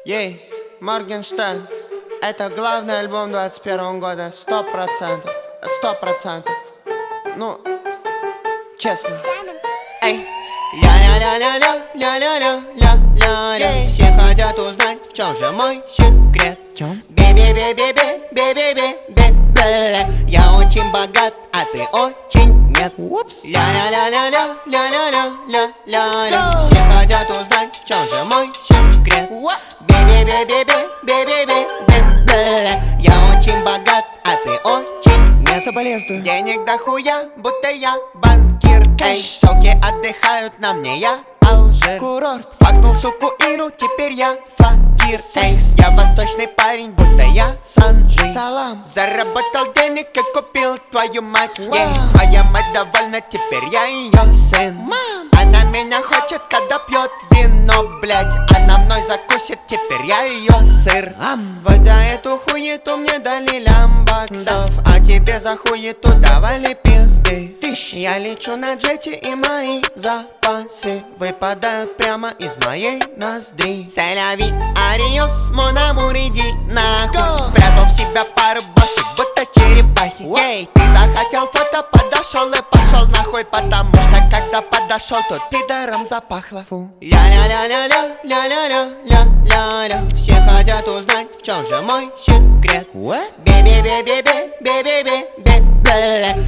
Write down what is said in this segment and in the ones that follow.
Ей, Моргенштерн, это главный альбом 21 года, 100%, 100%. Ну, честно. Эй, ля-ля-ля-ля-ля-ля-ля-ля-ля. Все хотят узнать, в чем же мой секрет. Бе-бе-бе-бе-бе-бе-бе-бе. Я очень богат, а ты очень нет. Ля-ля-ля-ля-ля-ля-ля-ля-ля. Все хотят узнать, в чем же мой секрет. Бе-бе-бе-бе-бе-бе-бе-бе. Я очень богат, а ты очень нет. Соболезную. Денег дохуя, будто я банкир. Эй, телки отдыхают на мне, я Алжир. Курорт. Факнул суку Иру, теперь я факир. Эй, я восточный парень, будто я Санжи. Салам. Заработал денег и купил твою мать. Вау. Ей, твоя мать довольна, теперь я ее сын. Мам. Она меня хочет, когда пьет вино, блять. Она мной закусит, теперь я ее сыр. Вот за эту хуету мне дали лямбаксов, а тебе за хуету давали пизды. Я лечу на джете, и мои запасы выпадают прямо из моей ноздри. Селяви, Ариос, Монамур, иди нахуй. Go. Спрятал в себя пару башек, будто черепахи. Ей, ты захотел фото, подошел и пошел нахуй, потому что когда подошел, тут пидором запахло. Фу. Ля-ля-ля-ля-ля-ля-ля-ля-ля. Все хотят узнать, в чем же мой секрет. Бе-бе-бе-бе-бе-бе-бе-бе.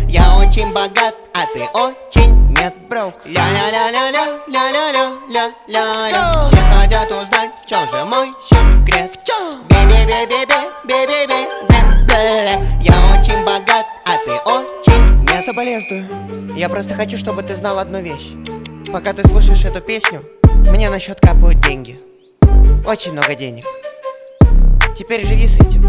Я очень богат, а ты очень нет. Брок. Ля-ля-ля-ля-ля-ля-ля-ля-ля. Все хотят узнать, в чем же мой секрет. Бе-бе-бе-бе-бе-бе-бе-бе. Я очень богат, а ты очень нет. Соболезную. Я просто хочу, чтобы ты знал одну вещь. Пока ты слушаешь эту песню, мне на счет капают деньги. Очень много денег. Теперь живи с этим.